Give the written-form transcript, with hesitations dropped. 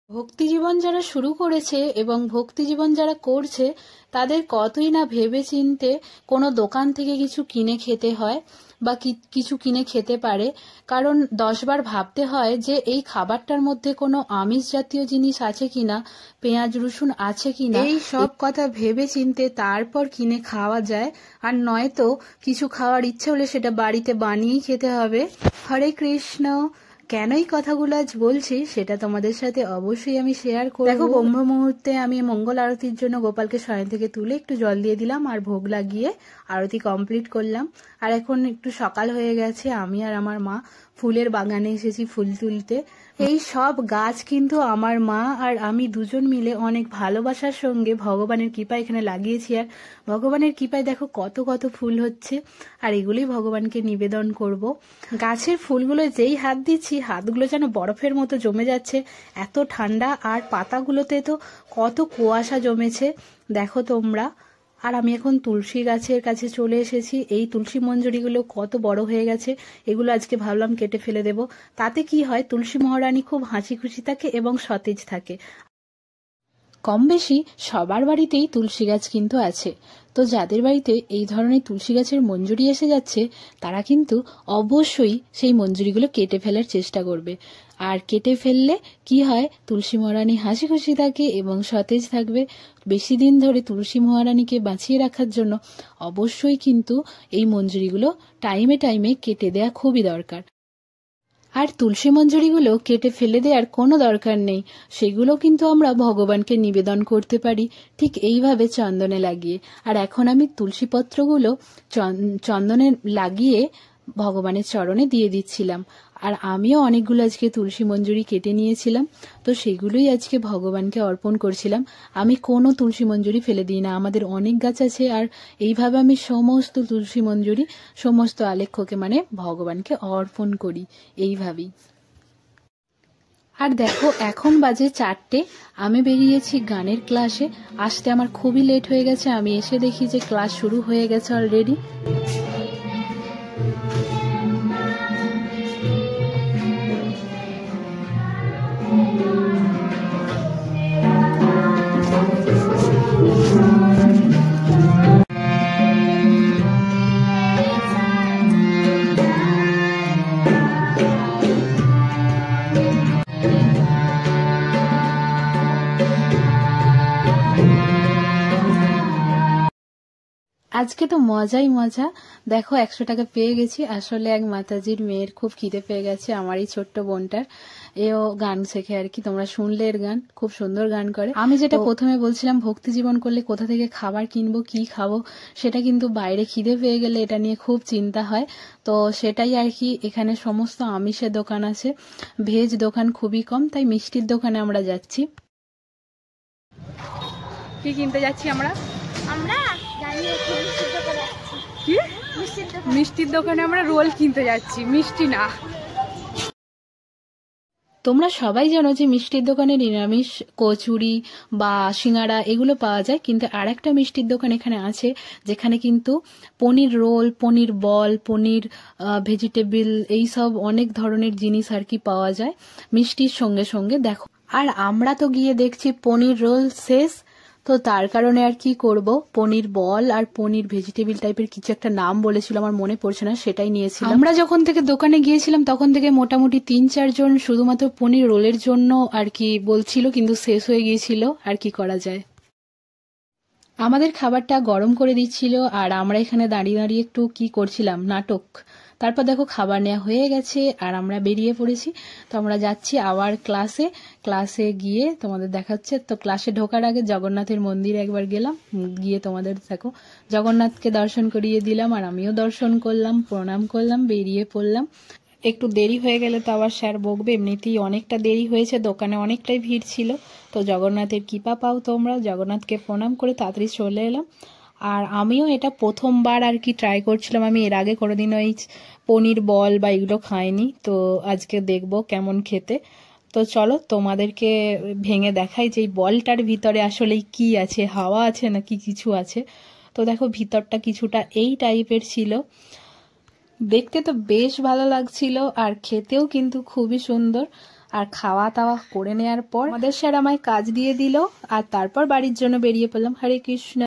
ভক্তি জীবন যারা শুরু করেছে এবং ভক্তি জীবন যারা করছে তাদের কতই না ভেবে চিন্তে কোনো দোকান থেকে কিছু কিনে খেতে হয় বা কিছু কিনে খেতে পারে। কারণ 10 বার ভাবতে হয় যে এই খাবারটার মধ্যে কোনো আমিষ জাতীয় জিনিস আছে কিনা, পেঁয়াজ রসুন আছে কিনা, এই সব কথা ভেবে চিন্তে তারপর কিনে খাওয়া যায়। আর নয়তো কিছু খাওয়ার ইচ্ছে হলে সেটা বাড়িতে বানিয়েই খেতে হবে। হরে কৃষ্ণ। কেন এই কথাগুলো আজ বলছি সেটা তোমাদের সাথে অবশ্যই আমি শেয়ার করব। দেখো, ব্রহ্ম মুহূর্তে আমি মঙ্গল আরতির জন্য গোপালকে শয়ন থেকে তুলে একটু জল দিয়ে দিলাম আর ভোগ লাগিয়ে আরতি কমপ্লিট করলাম। আর এখন একটু সকাল হয়ে গেছে, আমি আর আমার মা ফুলের বাগানে এসেছি ফুল তুলতে। এই সব গাছ কিন্তু আমার মা আর আমি দুজন মিলে অনেক ভালোবাসার সঙ্গে ভগবানের কৃপা এখানে লাগিয়েছি। আর ভগবানের কৃপায় দেখো কত কত ফুল হচ্ছে, আর এগুলোই ভগবানকে নিবেদন করব। গাছের ফুলগুলো যেই হাত দিচ্ছি হাতগুলো যেন বরফের মতো জমে যাচ্ছে, এত ঠান্ডা। আর পাতাগুলোতে তো কত কুয়াশা জমেছে দেখো তোমরা। আর আমি এখন তুলসী গাছের কাছে চলে এসেছি। এই তুলসী মঞ্জুরিগুলো কত বড় হয়ে গেছে, এগুলো আজকে ভাবলাম কেটে ফেলে দেব। তাতে কি হয়, তুলসী মহারানী খুব হাসি খুশি থাকে এবং সতেজ থাকে। কম বেশি সবার বাড়িতেই তুলসী গাছ কিন্তু আছে। তো যাদের বাড়িতে এই ধরনের তুলসী গাছের মঞ্জুরি এসে যাচ্ছে তারা কিন্তু অবশ্যই সেই মঞ্জুরিগুলো কেটে ফেলার চেষ্টা করবে। আর কেটে ফেললে কি হয়, তুলসী মহারানী হাসি খুশি থাকে এবং সতেজ থাকবে। বেশি দিন ধরে তুলসী মহারানীকে বাঁচিয়ে রাখার জন্য অবশ্যই কিন্তু এই মঞ্জুরিগুলো টাইমে টাইমে কেটে দেয়া খুবই দরকার। আর তুলসী মঞ্জুরিগুলো কেটে ফেলে দেওয়ার কোনো দরকার নেই, সেগুলো কিন্তু আমরা ভগবানকে নিবেদন করতে পারি ঠিক এইভাবে চন্দনে লাগিয়ে। আর এখন আমি তুলসী পত্রগুলো চন্দনে লাগিয়ে ভগবানের চরণে দিয়ে দিচ্ছিলাম। আর আমিও অনেকগুলো আজকে তুলসী মঞ্জুরি কেটে নিয়েছিলাম, তো সেগুলোই আজকে ভগবানকে অর্পণ করছিলাম। আমি কোনো তুলসী মঞ্জুরি ফেলে দিই না, আমাদের অনেক গাছ আছে। আর এইভাবে আমি সমস্ত তুলসী মঞ্জুরি সমস্ত আলেখ্যকে মানে ভগবানকে অর্পণ করি এইভাবেই। আর দেখো, এখন বাজে 4টে, আমি বেরিয়েছি গানের ক্লাসে। আসতে আমার খুবই লেট হয়ে গেছে, আমি এসে দেখি যে ক্লাস শুরু হয়ে গেছে অলরেডি। আজকে তো মজাই মজা। দেখো 100 টাকা পেয়ে গেছি। আসলে এক মাতাজির মেয়ের খুব খিদে পেয়ে গেছে, আমার এই ছোট্ট বোনটার। এও গান শেখে আর কি, তোমরা শুনলে এর গান, খুব সুন্দর গান করে। আমি যেটা প্রথমে বলছিলাম ভক্তি জীবন করলে কোথা থেকে খাবার কিনবো, কি খাবো, সেটা কিন্তু বাইরে খিদে পেয়ে গেলে এটা নিয়ে খুব চিন্তা হয়। তো সেটাই আর কি, এখানে সমস্ত আমিষের দোকান আছে, ভেজ দোকান খুবই কম, তাই মিষ্টির দোকানে আমরা যাচ্ছি। কি কিনতে যাচ্ছি আমরা? কি মিষ্টির দোকানে আমরা রোল কিনতে যাচ্ছি, মিষ্টি না। তোমরা সবাই জানো যে মিষ্টির দোকানে নিরামিষ কচুরি বা সিঙ্গারা এগুলো পাওয়া যায়, কিন্তু আরেকটা মিষ্টির দোকান এখানে আছে যেখানে কিন্তু পনির রোল, পনির বল, পনির ভেজিটেবল, এইসব অনেক ধরনের জিনিস আর কি পাওয়া যায় মিষ্টির সঙ্গে সঙ্গে। দেখো, আর আমরা তো গিয়ে দেখছি পনির রোল শেষ, তো তার কারণে আর কি করব, পনির বল আর পনির ভেজিটেবল টাইপের কিছু একটা নাম বলেছিল, আমার মনে পড়ছে না, সেটাই নিয়েছিলাম। আমরা যখন থেকে দোকানে গিয়েছিলাম তখন থেকে মোটামুটি 3-4 জন শুধুমাত্র পনির রোলের জন্য আর কি বলছিল, কিন্তু শেষ হয়ে গিয়েছিল। আর কি করা যায়। আমাদের খাবারটা গরম করে দিচ্ছিল আর আমরা এখানে দাঁড়িয়ে দাঁড়িয়ে একটু কি করছিলাম, নাটক। তারপর দেখো খাবার নেওয়া হয়ে গেছে আর আমরা বেরিয়ে পড়েছি। তো আমরা যাচ্ছি আবার ক্লাসে গিয়ে তোমাদের দেখাচ্ছে। তো ক্লাসে ঢোকার আগে জগন্নাথের মন্দিরে একবার গেলাম, গিয়ে তোমাদের দেখো জগন্নাথকে দর্শন করিয়ে দিলাম আর আমিও দর্শন করলাম, প্রণাম করলাম, বেরিয়ে পড়লাম। একটু দেরি হয়ে গেলে তো আবার স্যার বকবে, এমনিতেই অনেকটা দেরি হয়েছে, দোকানে অনেকটাই ভিড় ছিল। তো জগন্নাথের কৃপা পাও তোমরা, জগন্নাথকে প্রণাম করে তাড়াতাড়ি চলে এলাম। আর আমিও এটা প্রথমবার আর কি ট্রাই করছিলাম, আমি এর আগে কোনোদিনও এই পনির বল বা এগুলো খাইনি, তো আজকে দেখবো কেমন খেতে। তো চলো তোমাদেরকে ভেঙে দেখাই যে এই বলটার ভিতরে আসলে কি আছে, হাওয়া আছে নাকি কিছু আছে। তো দেখো ভিতরটা কিছুটা এই টাইপের ছিল, দেখতে তো বেশ ভালো লাগছিল আর খেতেও কিন্তু খুবই সুন্দর। আর খাওয়া দাওয়া করে নেওয়ার পর আমাদের স্যার আমায় কাজ দিয়ে দিল, আর তারপর বাড়ির জন্য বেরিয়ে পড়লাম। হরে কৃষ্ণ।